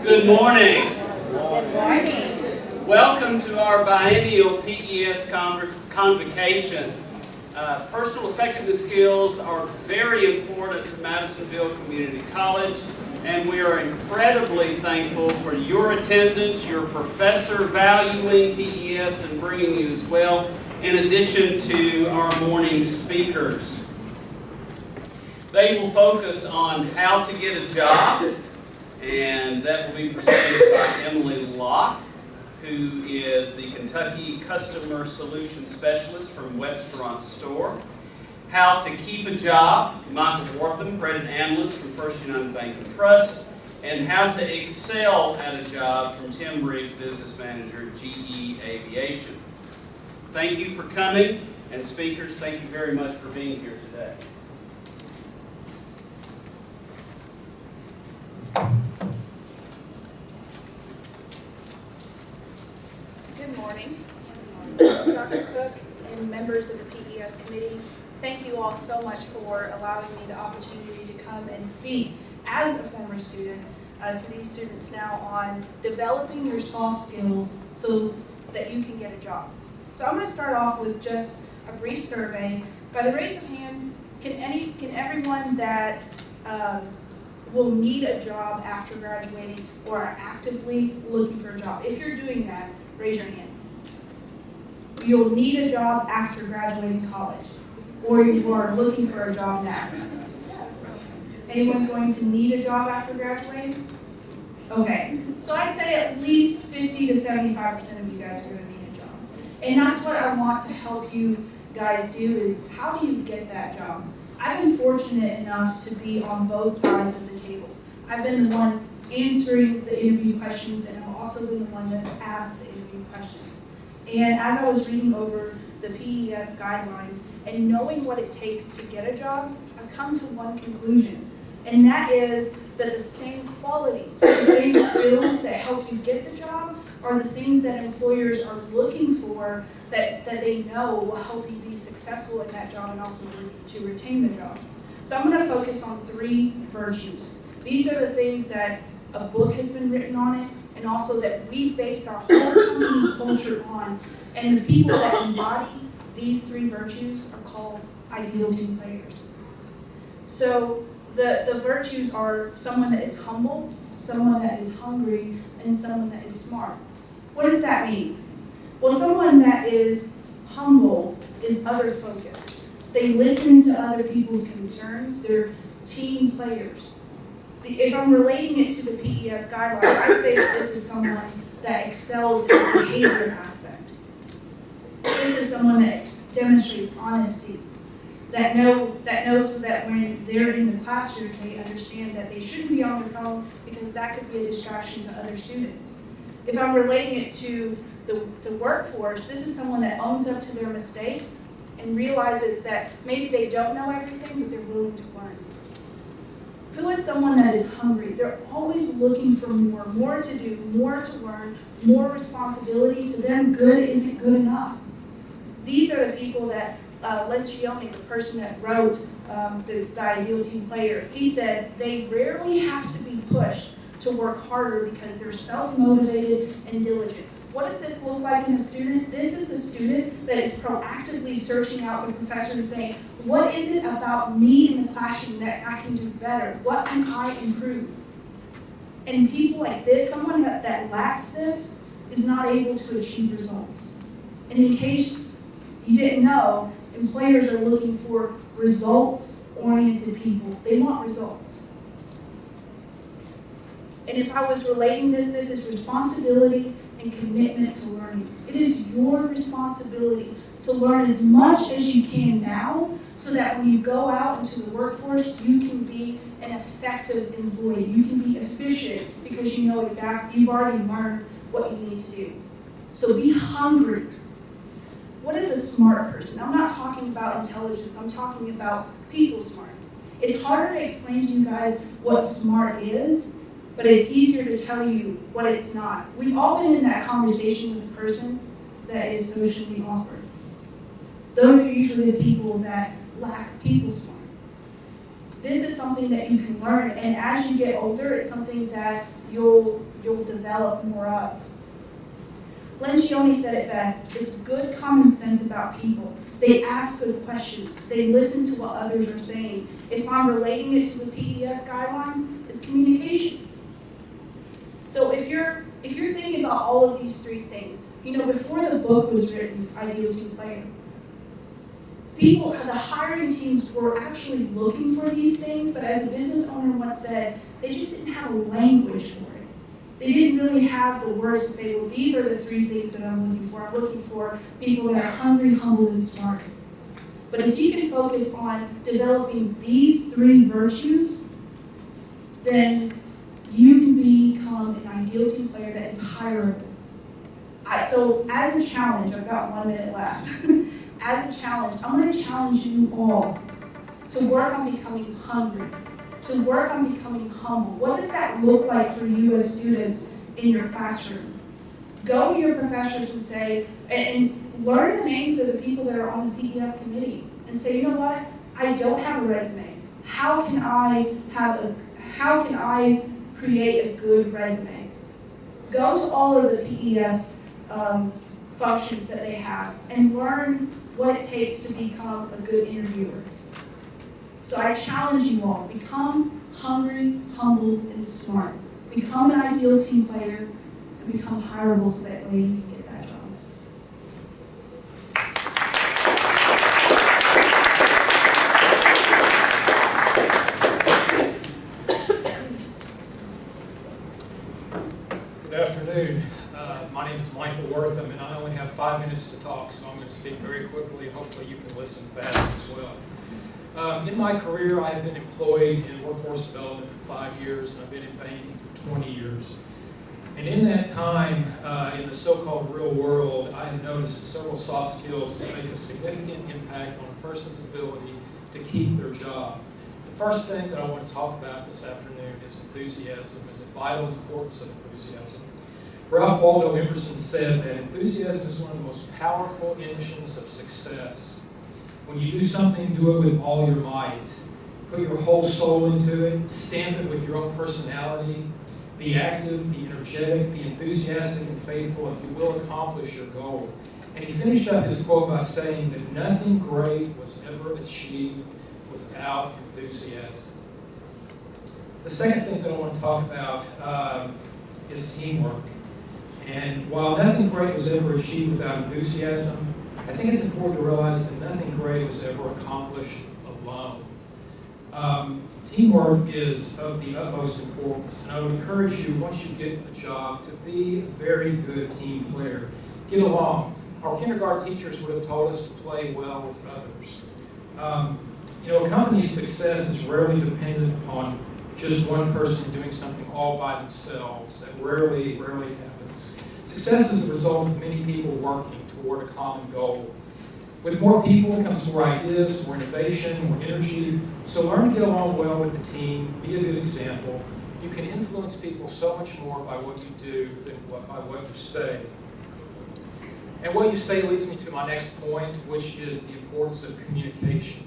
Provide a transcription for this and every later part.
Good morning. Good morning. Welcome to our biennial PES Convocation. Personal effectiveness skills are very important to Madisonville Community College, and we are incredibly thankful for your attendance, your professor valuing PES and bringing you as well, in addition to our morning speakers. They will focus on how to get a job, and that will be presented by Emily Locke, who is the Kentucky Customer Solution Specialist from WebstaurantStore. How to keep a job, Michael Wortham, Credit Analyst from First United Bank and Trust. And how to excel at a job from Tim Riggs, Business Manager, GE Aviation. Thank you for coming, and speakers, thank you very much for being here today. Good morning. Dr. Cook and members of the PES committee, thank you all so much for allowing me the opportunity to come and speak as a former student to these students now on developing your soft skills so that you can get a job. So I'm going to start off with just a brief survey. By the raise of hands, can everyone that will need a job after graduating or are actively looking for a job, if you're doing that, raise your hand. You'll need a job after graduating college, or you are looking for a job now. Anyone going to need a job after graduating? Okay, so I'd say at least 50 to 75% of you guys are going to need a job. And that's what I want to help you guys do is how do you get that job? I've been fortunate enough to be on both sides of the table. I've been the one answering the interview questions, and I've also been the one that asked the interview questions. And as I was reading over the PES guidelines and knowing what it takes to get a job, I've come to one conclusion, and that is that the same qualities, the same skills that help you get the job are the things that employers are looking for that they know will help you be successful in that job and also to retain the job. So I'm going to focus on 3 virtues. These are the things that a book has been written on it, and also that we base our whole company culture on. And the people that embody these 3 virtues are called ideal team players. So the virtues are someone that is humble, someone that is hungry, and someone that is smart. What does that mean? Well, someone that is humble is other focused. They listen to other people's concerns. They're team players. If I'm relating it to the PES guidelines, I'd say that this is someone that excels in the behavior aspect. This is someone that demonstrates honesty, that knows so that when they're in the classroom, they understand that they shouldn't be on their phone because that could be a distraction to other students. If I'm relating it to the workforce, this is someone that owns up to their mistakes and realizes that maybe they don't know everything, but they're willing to learn. Who is someone that is hungry? They're always looking for more to do, more to learn, more responsibility. To them, good isn't good enough. These are the people that Lencioni, the person that wrote the Ideal Team Player, he said they rarely have to be pushed to work harder because they're self-motivated and diligent. What does this look like in a student? This is a student that is proactively searching out the professor and saying, what is it about me in the classroom that I can do better? What can I improve? And people like this, someone that lacks this, is not able to achieve results. And in case you didn't know, employers are looking for results-oriented people. They want results. And if I was relating this is responsibility and commitment to learning. It is your responsibility to learn as much as you can now so that when you go out into the workforce, you can be an effective employee. You can be efficient because you know exactly, you've already learned what you need to do. So be hungry. What is a smart person? I'm not talking about intelligence. I'm talking about people smart. It's harder to explain to you guys what smart is, but it's easier to tell you what it's not. We've all been in that conversation with a person that is socially awkward. Those are usually the people that lack people smart. This is something that you can learn, and as you get older, it's something that you'll develop more of. Lencioni said it best, it's good common sense about people. They ask good questions. They listen to what others are saying. If I'm relating it to the PES guidelines, it's communication. So if you're thinking about all of these three things, before the book was written, Ideal Team Player, the hiring teams were actually looking for these things, but as a business owner once said, they just didn't have a language for it. They didn't really have the words to say, well, these are the three things that I'm looking for. I'm looking for people that are hungry, humble, and smart. But if you can focus on developing these three virtues, then you can become an ideal team player that is hireable. So as a challenge, I've got 1 minute left. As a challenge, I'm going to challenge you all to work on becoming hungry, to work on becoming humble. What does that look like for you as students in your classroom? Go to your professors and say, and learn the names of the people that are on the PES committee and say, you know what? I don't have a resume. How can I create a good resume? Go to all of the PES functions that they have and learn what it takes to become a good interviewer. So I challenge you all, become hungry, humble, and smart. Become an ideal team player and become hireable so that way you can get that job. Good afternoon. My name is Michael Wortham, and I only have 5 minutes to talk, so I'm going to speak very quickly, and hopefully you can listen fast as well. In my career, I have been employed in workforce development for 5 years, and I've been in banking for 20 years. And in that time, in the so-called real world, I have noticed several soft skills that make a significant impact on a person's ability to keep their job. The first thing that I want to talk about this afternoon is enthusiasm and the vital importance of enthusiasm. Ralph Waldo Emerson said that enthusiasm is one of the most powerful engines of success. When you do something, do it with all your might. Put your whole soul into it, stamp it with your own personality, be active, be energetic, be enthusiastic and faithful, and you will accomplish your goal. And he finished up his quote by saying that nothing great was ever achieved without enthusiasm. The second thing that I want to talk about is teamwork. And while nothing great was ever achieved without enthusiasm, I think it's important to realize that nothing great was ever accomplished alone. Teamwork is of the utmost importance, and I would encourage you, once you get a job, to be a very good team player. Get along. Our kindergarten teachers would have told us to play well with others. A company's success is rarely dependent upon just one person doing something all by themselves. That rarely happens. Success is the result of many people working toward a common goal. With more people comes more ideas, more innovation, more energy. So learn to get along well with the team, be a good example. You can influence people so much more by what you do than by what you say. And what you say leads me to my next point, which is the importance of communication.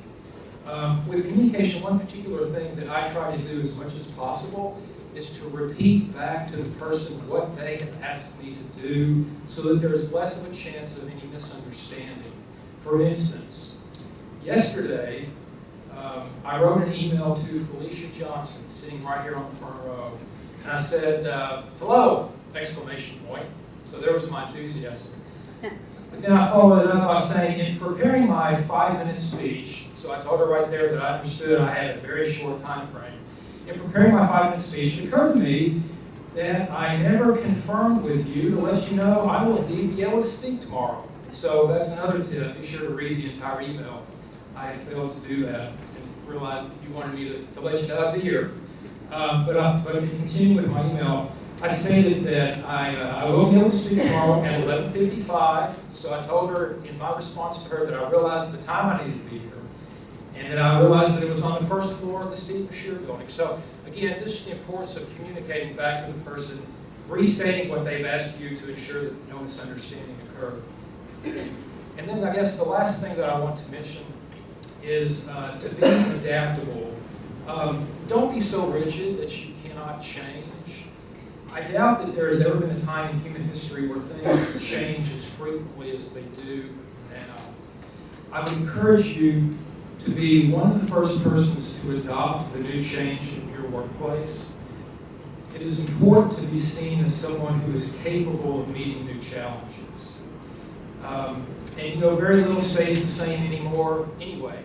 With communication, one particular thing that I try to do as much as possible is to repeat back to the person what they have asked me to do so that there is less of a chance of any misunderstanding. For instance, yesterday, I wrote an email to Felicia Johnson, sitting right here on the front row, and I said, hello, exclamation point. So there was my enthusiasm. But then I followed it up by saying, in preparing my 5-minute speech, so I told her right there that I understood I had a very short time frame. In preparing my 5-minute speech, it occurred to me that I never confirmed with you to let you know I will indeed be able to speak tomorrow. So that's another tip. Be sure to read the entire email. I had failed to do that and realized that you wanted me to let you know I'd be here. But in continuing with my email, I stated that I will be able to speak tomorrow at 11:55. So I told her in my response to her that I realized the time I needed to be here, and that I realized that it was on the first floor of the Steve Bashir building. So again, this is the importance of communicating back to the person, restating what they've asked you to ensure that no misunderstanding occurred. And then I guess the last thing that I want to mention is to be adaptable. Don't be so rigid that you cannot change. I doubt that there has ever been a time in human history where things change as frequently as they do now. I would encourage you to be one of the first persons to adopt the new change in your workplace. It is important to be seen as someone who is capable of meeting new challenges. And you know, very little stays the same anymore anyway,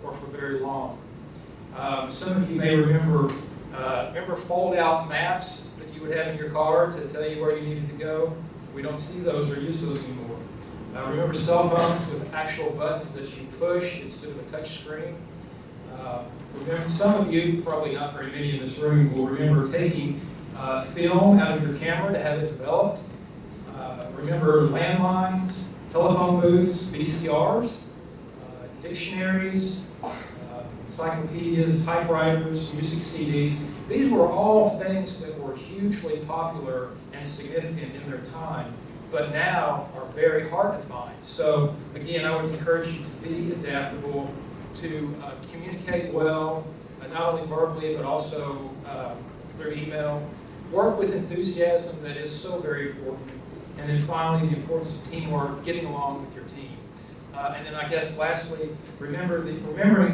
or for very long. Some of you may remember fold-out maps that you would have in your car to tell you where you needed to go. We don't see those or use those anymore. Remember cell phones with actual buttons that you push instead of a touch screen? Remember, some of you, probably not very many in this room, will remember taking film out of your camera to have it developed. Remember landlines, telephone booths, VCRs, dictionaries, encyclopedias, typewriters, music CDs. These were all things that were hugely popular and significant in their time, but now are very hard to find. So again, I would encourage you to be adaptable, to communicate well, not only verbally, but also through email. Work with enthusiasm, that is so very important. And then finally, the importance of teamwork, getting along with your team. And then I guess lastly, remembering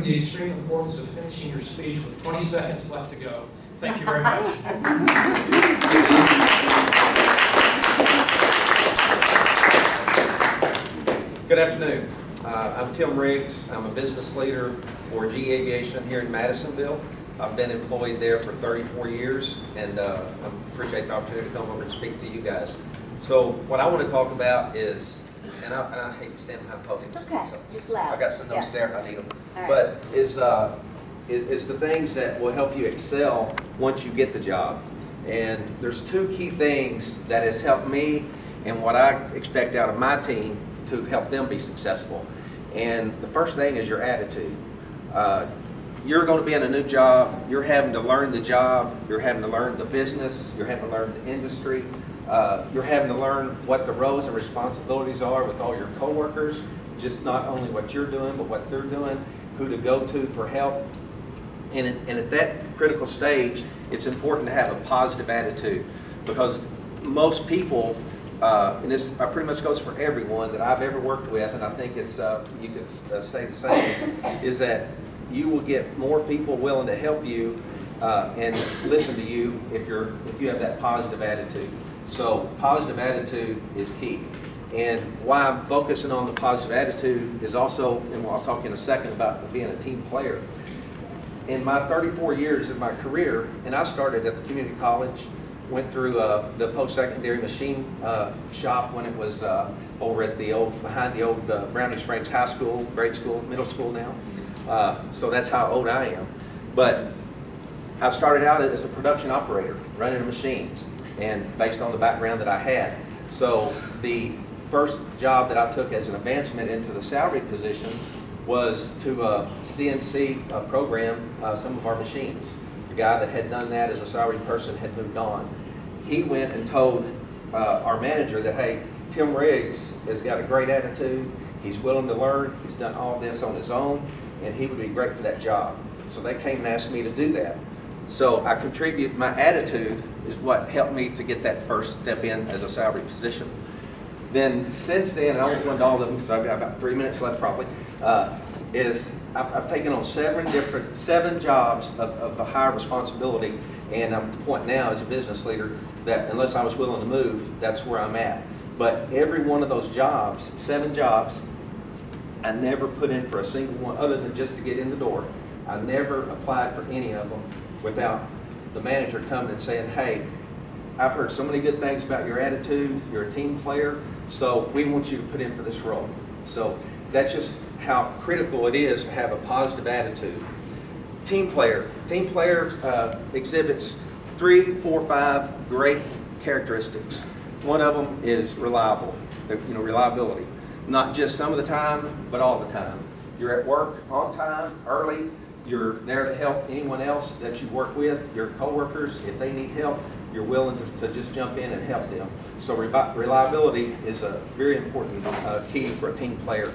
the extreme importance of finishing your speech with 20 seconds left to go. Thank you very much. Good afternoon. I'm Tim Riggs. I'm a business leader for GE Aviation here in Madisonville. I've been employed there for 34 years, and I appreciate the opportunity to come over and speak to you guys. So what I want to talk about is, and I hate to stand behind podiums. It's okay, So just loud. I got some notes Yeah. there if I need them. All right. But is the things that will help you excel once you get the job. And there's two key things that has helped me and what I expect out of my team to help them be successful. And the first thing is your attitude. You're going to be in a new job. You're having to learn the job. You're having to learn the business. You're having to learn the industry. You're having to learn what the roles and responsibilities are with all your coworkers, just not only what you're doing, but what they're doing, who to go to for help. And at that critical stage, it's important to have a positive attitude, because most people, and this pretty much goes for everyone that I've ever worked with, and I think it's you could say the same, is that you will get more people willing to help you and listen to you if you have that positive attitude. So positive attitude is key. And why I'm focusing on the positive attitude is also, and I'll talk in a second about being a team player. In my 34 years of my career, and I started at the community college, went through the post-secondary machine shop when it was over at behind the old Browning Springs High School, grade school, middle school now. So that's how old I am. But I started out as a production operator, running a machine, and based on the background that I had. So the first job that I took as an advancement into the salary position was to CNC program some of our machines. The guy that had done that as a salaried person had moved on. He went and told our manager that, hey, Tim Riggs has got a great attitude, he's willing to learn, he's done all this on his own, and he would be great for that job. So they came and asked me to do that. So I contribute, my attitude is what helped me to get that first step in as a salary position. Then since then, and I won't go into all of them, so I've got about 3 minutes left probably, is I've taken on seven jobs of a high responsibility, and I'm at the point now as a business leader that unless I was willing to move, that's where I'm at. But every one of those jobs, 7 jobs, I never put in for a single one other than just to get in the door. I never applied for any of them without the manager coming and saying, hey, I've heard so many good things about your attitude, you're a team player, so we want you to put in for this role. So that's just how critical it is to have a positive attitude. Team player. Team player exhibits 3, 4, 5 great characteristics. One of them is reliable, reliability. Not just some of the time, but all the time. You're at work on time, early. You're there to help anyone else that you work with, your coworkers. If they need help, you're willing to just jump in and help them. So reliability is a very important key for a team player.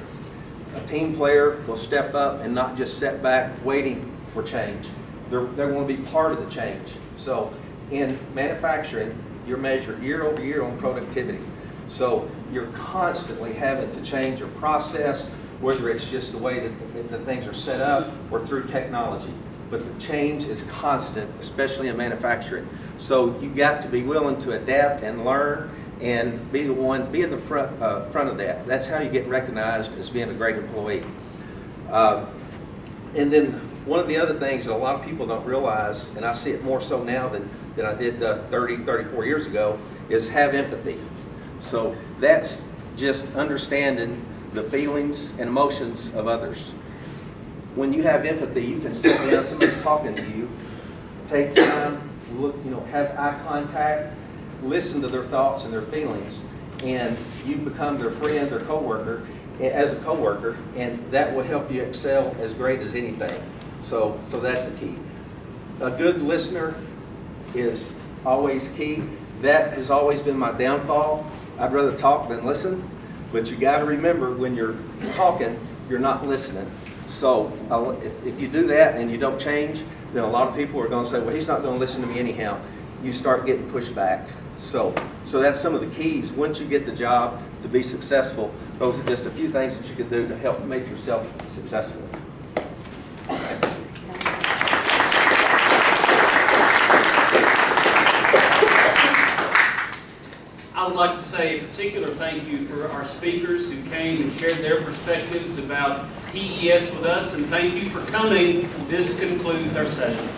A team player will step up and not just sit back waiting for change. They want to be part of the change. So in manufacturing, you're measured year over year on productivity. So you're constantly having to change your process, whether it's just the way that things are set up or through technology. But the change is constant, especially in manufacturing. So you got to be willing to adapt and learn and be in the front of that. That's how you get recognized as being a great employee. And then one of the other things that a lot of people don't realize, and I see it more so now than I did 34 years ago, is have empathy. So that's just understanding the feelings and emotions of others. When you have empathy, you can sit down, somebody's talking to you, take time, look, have eye contact, listen to their thoughts and their feelings, and you become their friend or coworker as a coworker, and that will help you excel as great as anything. So that's a key. A good listener is always key. That has always been my downfall. I'd rather talk than listen, but you got to remember when you're talking, you're not listening. So if you do that and you don't change, then a lot of people are going to say, well, he's not going to listen to me anyhow. You start getting pushed back. So that's some of the keys. Once you get the job to be successful, those are just a few things that you can do to help make yourself successful. I would like to say a particular thank you for our speakers who came and shared their perspectives about PES with us, and thank you for coming. This concludes our session.